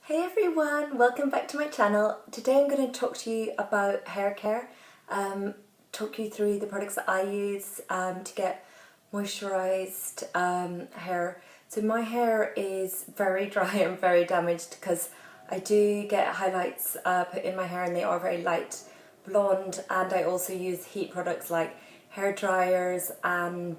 Hey everyone, welcome back to my channel. Today I'm going to talk to you about hair care, talk you through the products that I use to get moisturised hair. So my hair is very dry and very damaged because I do get highlights put in my hair and they are very light blonde, and I also use heat products like hair dryers and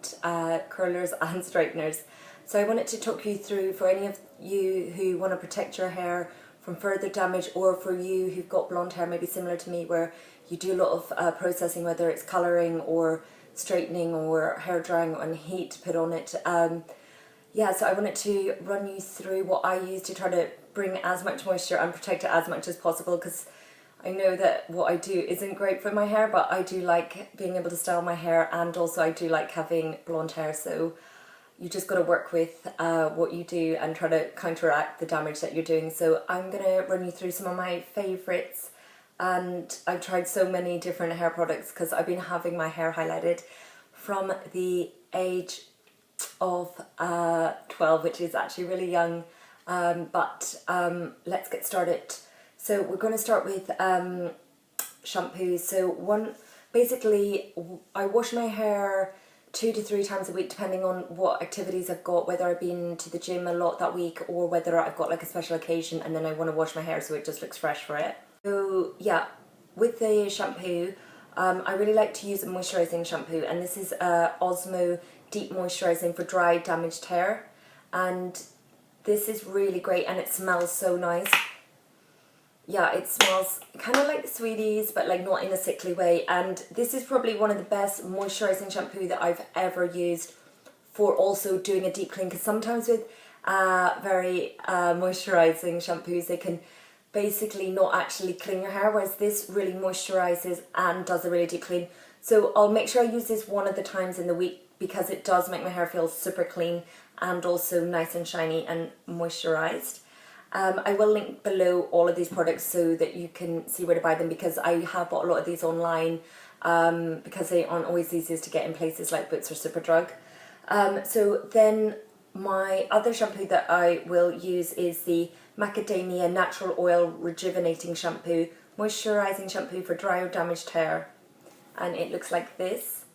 curlers and straighteners. So I wanted to talk you through, for any of you who want to protect your hair from further damage, or for you who've got blonde hair maybe similar to me where you do a lot of processing, whether it's colouring or straightening or hair drying and heat put on it. Yeah, so I wanted to run you through what I use to try to bring as much moisture and protect it as much as possible, because I know that what I do isn't great for my hair, but I do like being able to style my hair, and also I do like having blonde hair. So you just got to work with what you do and try to counteract the damage that you're doing. So I'm going to run you through some of my favourites, and I've tried so many different hair products because I've been having my hair highlighted from the age of 12, which is actually really young, but let's get started. So we're going to start with shampoos. So basically I wash my hair 2 to 3 times a week depending on what activities I've got, whether I've been to the gym a lot that week or whether I've got like a special occasion and then I want to wash my hair so it just looks fresh for it. So yeah, with the shampoo, I really like to use a moisturising shampoo, and this is Osmo Deep Moisturising for dry damaged hair, and this is really great and it smells so nice. Yeah, it smells kind of like the Sweeties, but like not in a sickly way. And this is probably one of the best moisturising shampoo that I've ever used for also doing a deep clean. Because sometimes with very moisturising shampoos, they can basically not actually clean your hair, whereas this really moisturises and does a really deep clean. So I'll make sure I use this one of the times in the week because it does make my hair feel super clean and also nice and shiny and moisturised. I will link below all of these products so that you can see where to buy them, because I have bought a lot of these online because they aren't always easiest to get in places like Boots or Superdrug. So then my other shampoo that I will use is the Macadamia Natural Oil Rejuvenating Shampoo, Moisturising Shampoo for dry or damaged hair, and it looks like this.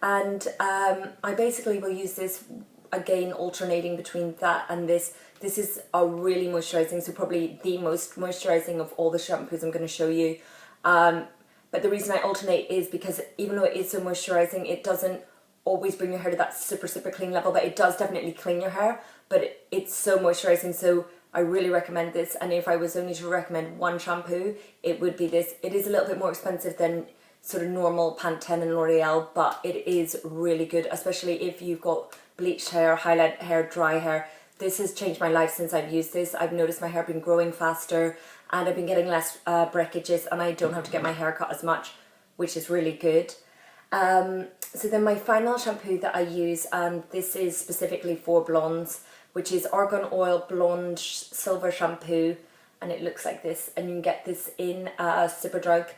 And I basically will use this again alternating between that and this. This is a really moisturising, so probably the most moisturising of all the shampoos I'm going to show you. But the reason I alternate is because even though it is so moisturising, it doesn't always bring your hair to that super clean level, but it does definitely clean your hair, but it's so moisturising. So I really recommend this, and if I was only to recommend one shampoo, it would be this. It is a little bit more expensive than sort of normal Pantene and L'Oreal, but it is really good, especially if you've got bleached hair, highlight hair, dry hair. This has changed my life since I've used this. I've noticed my hair been growing faster and I've been getting less breakages, and I don't have to get my hair cut as much, which is really good. So then my final shampoo that I use, and this is specifically for blondes, which is Argan Oil Blonde Silver Shampoo, and it looks like this, and you can get this in Superdrug.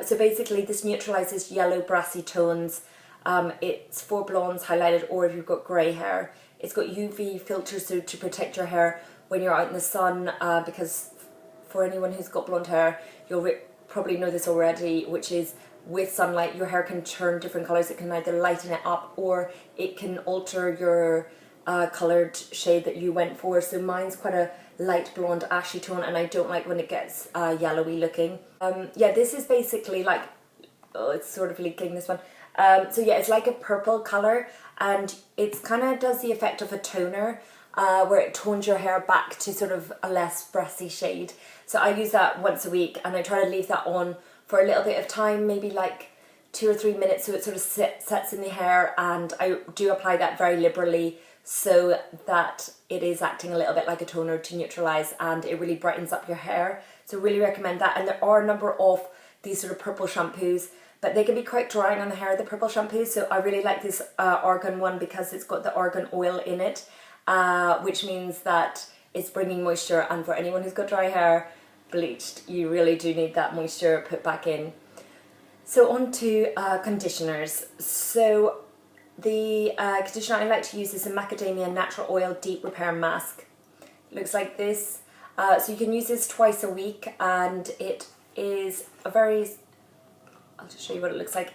So basically this neutralises yellow brassy tones. It's for blondes, highlighted, or if you've got grey hair. It's got UV filters so to protect your hair when you're out in the sun, because for anyone who's got blonde hair, you'll probably know this already, which is with sunlight your hair can turn different colours. It can either lighten it up or it can alter your coloured shade that you went for. So mine's quite a light blonde ashy tone, and I don't like when it gets yellowy looking. Yeah, this is basically like, oh, it's sort of leaking, this one. So yeah, it's like a purple colour, and it kind of does the effect of a toner, where it tones your hair back to sort of a less brassy shade. So I use that once a week, and I try to leave that on for a little bit of time, maybe like 2 or 3 minutes, so it sort of sets in the hair, and I do apply that very liberally so that it is acting a little bit like a toner to neutralise, and it really brightens up your hair. So really recommend that. And there are a number of these sort of purple shampoos, but they can be quite drying on the hair, the purple shampoos. So I really like this argan one because it's got the argan oil in it, which means that it's bringing moisture, and for anyone who's got dry hair, bleached, you really do need that moisture put back in. So on to conditioners. So the conditioner I like to use is a Macadamia Natural Oil Deep Repair Mask. It looks like this. So you can use this twice a week, and it is a very, I'll just show you what it looks like.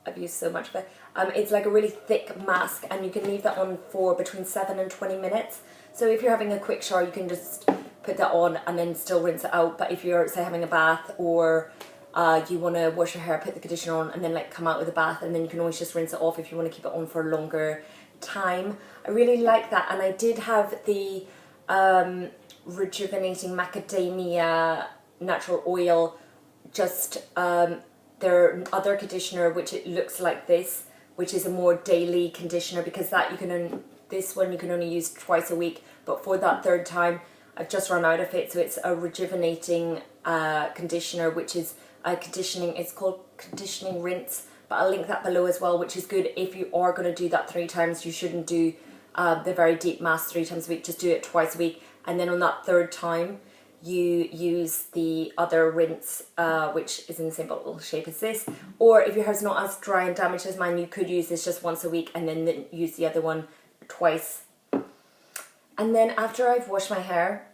I've used so much of it. It's like a really thick mask, and you can leave that on for between 7 and 20 minutes. So if you're having a quick shower, you can just put that on and then still rinse it out. But if you're, say, having a bath, or you want to wash your hair, put the conditioner on, and then like come out with a bath, and then you can always just rinse it off if you want to keep it on for a longer time. I really like that. And I did have the rejuvenating macadamia natural oil, just their other conditioner, which it looks like this, which is a more daily conditioner, because that this one you can only use twice a week. But for that third time, I've just run out of it. So it's a rejuvenating conditioner, which is it's called conditioning rinse, but I'll link that below as well, which is good if you are going to do that 3 times. You shouldn't do the very deep mask 3 times a week, just do it twice a week, and then on that third time you use the other rinse, which is in the same bottle shape as this. Or if your hair's not as dry and damaged as mine, you could use this just once a week and then use the other one twice. And then after I've washed my hair,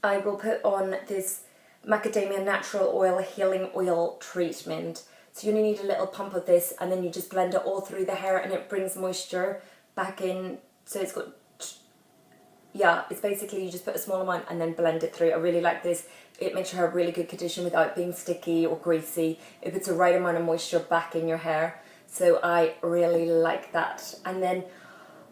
I will put on this macadamia natural oil healing oil treatment. So you only need a little pump of this, and then you just blend it all through the hair, and it brings moisture back in. So it's got, yeah, it's basically you just put a small amount and then blend it through. I really like this. It makes your hair really good condition without being sticky or greasy. It puts the right amount of moisture back in your hair. So I really like that. And then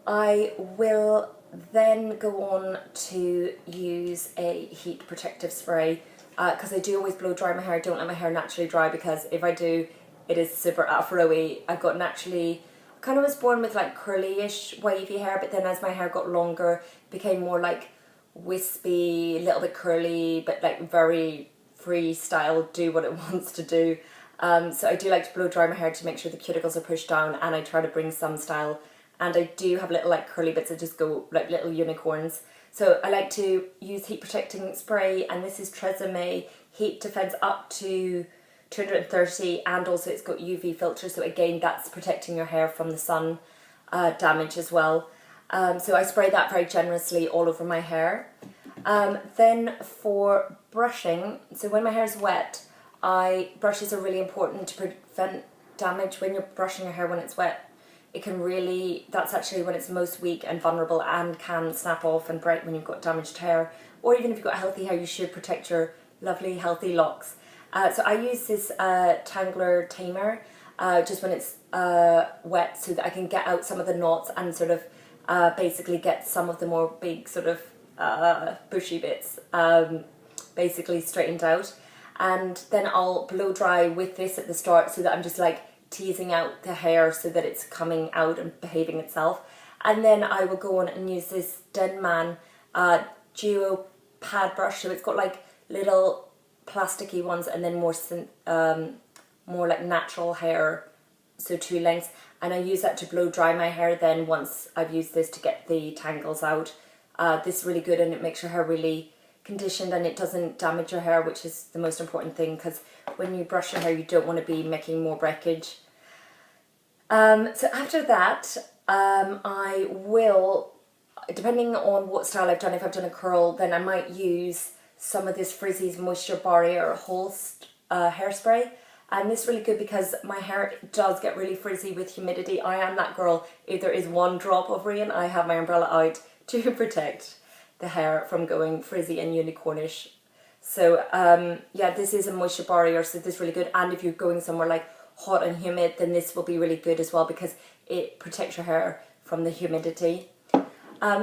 I will then go on to use a heat protective spray, because I do always blow dry my hair. I don't let my hair naturally dry, because if I do, it is super afro-y. I got naturally, kind of was born with like curly-ish wavy hair, but then as my hair got longer, it became more like wispy, a little bit curly, but like very freestyle, do what it wants to do. So I do like to blow dry my hair to make sure the cuticles are pushed down, and I try to bring some style. And I do have little like curly bits that just go like little unicorns. So I like to use heat protecting spray, and this is Tresemme Heat Defense up to 230, and also it's got UV filter, so again that's protecting your hair from the sun damage as well. So I spray that very generously all over my hair. Then for brushing, so when my hair is wet, brushes are really important to prevent damage when you're brushing your hair when it's wet. It can really, that's actually when it's most weak and vulnerable and can snap off and break when you've got damaged hair. Or even if you've got healthy hair, you should protect your lovely healthy locks. So I use this Tangler Tamer just when it's wet, so that I can get out some of the knots and sort of basically get some of the more big sort of bushy bits basically straightened out. And then I'll blow dry with this at the start, so that I'm just like teasing out the hair so that it's coming out and behaving itself. And then I will go on and use this Denman Duo pad brush. So it's got like little plasticky ones, and then more like natural hair, so 2 lengths. And I use that to blow dry my hair then once I've used this to get the tangles out. This is really good, and it makes your hair really conditioned, and it doesn't damage your hair, which is the most important thing, because when you brush your hair you don't want to be making more breakage. So after that, I will, depending on what style I've done, if I've done a curl, then I might use some of this Frizzy's Moisture Barrier Holst hairspray. And this is really good because my hair does get really frizzy with humidity. I am that girl, if there is one drop of rain, I have my umbrella out to protect the hair from going frizzy and unicornish. So yeah, this is a moisture barrier, so this is really good. And if you're going somewhere like hot and humid, then this will be really good as well, because it protects your hair from the humidity.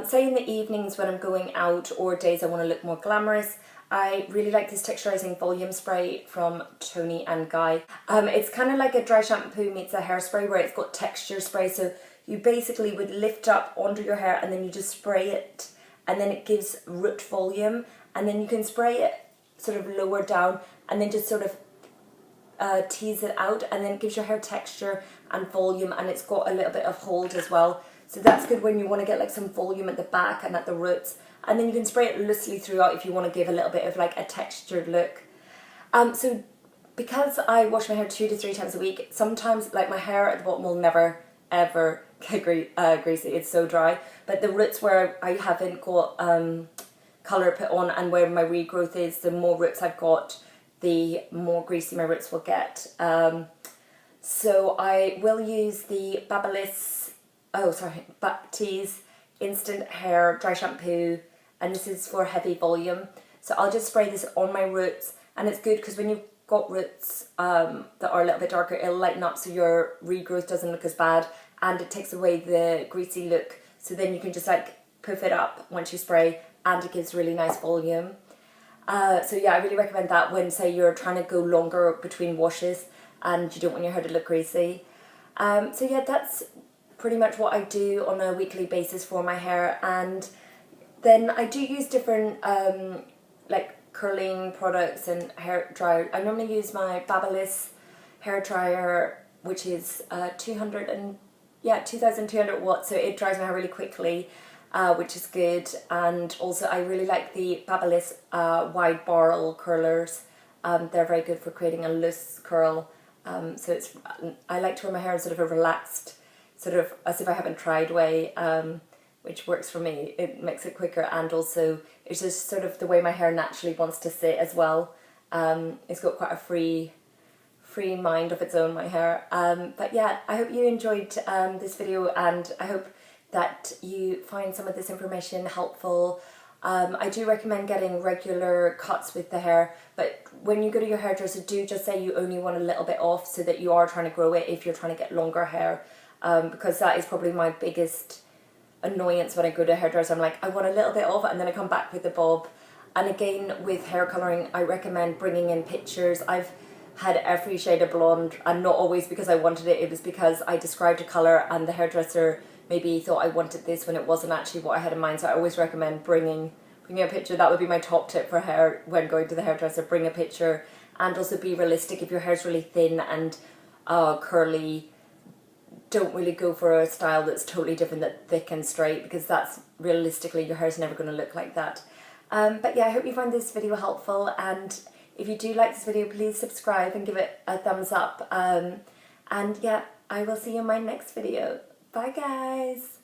Say in the evenings when I'm going out, or days I want to look more glamorous, I really like this texturizing volume spray from Toni and Guy. It's kind of like a dry shampoo meets a hairspray, where it's got texture spray. So you basically would lift up onto your hair and then you just spray it, and then it gives root volume, and then you can spray it sort of lower down and then just sort of tease it out, and then it gives your hair texture and volume, and it's got a little bit of hold as well. So that's good when you want to get like some volume at the back and at the roots. And then you can spray it loosely throughout if you want to give a little bit of like a textured look. So because I wash my hair 2 to 3 times a week, sometimes like my hair at the bottom will never ever get greasy, it's so dry. But the roots where I haven't got colour put on and where my regrowth is, the more roots I've got, the more greasy my roots will get. So I will use the Baptiste Instant Hair Dry Shampoo, and this is for heavy volume. So I'll just spray this on my roots, and it's good because when you've got roots that are a little bit darker, it'll lighten up so your regrowth doesn't look as bad, and it takes away the greasy look. So then you can just like puff it up once you spray, and it gives really nice volume. So yeah, I really recommend that when, say, you're trying to go longer between washes and you don't want your hair to look greasy. So yeah, that's pretty much what I do on a weekly basis for my hair. And then I do use different like curling products and hair dryer. I normally use my Babyliss hair dryer, which is 2200 watts, so it dries my hair really quickly, which is good. And also I really like the Babyliss wide barrel curlers. They're very good for creating a loose curl. So I like to wear my hair in sort of a relaxed, sort of as if I haven't tried way, which works for me. It makes it quicker, and also it's just sort of the way my hair naturally wants to sit as well. It's got quite a free mind of its own, my hair. But yeah, I hope you enjoyed this video, and I hope that you find some of this information helpful. I do recommend getting regular cuts with the hair, but when you go to your hairdresser, do just say you only want a little bit off, so that you are trying to grow it if you're trying to get longer hair, because that is probably my biggest annoyance when I go to a hairdresser. I'm like, I want a little bit off, and then I come back with the bob. And again, with hair colouring, I recommend bringing in pictures. I've had every shade of blonde, and not always because I wanted it, it was because I described a colour and the hairdresser maybe thought I wanted this when it wasn't actually what I had in mind. So I always recommend bringing a picture. That would be my top tip for hair when going to the hairdresser. Bring a picture, and also be realistic. If your hair's really thin and curly, don't really go for a style that's totally different, that's thick and straight, because that's realistically your hair's never going to look like that. But yeah, I hope you find this video helpful, and if you do like this video, please subscribe and give it a thumbs up. And yeah, I will see you in my next video. Bye guys!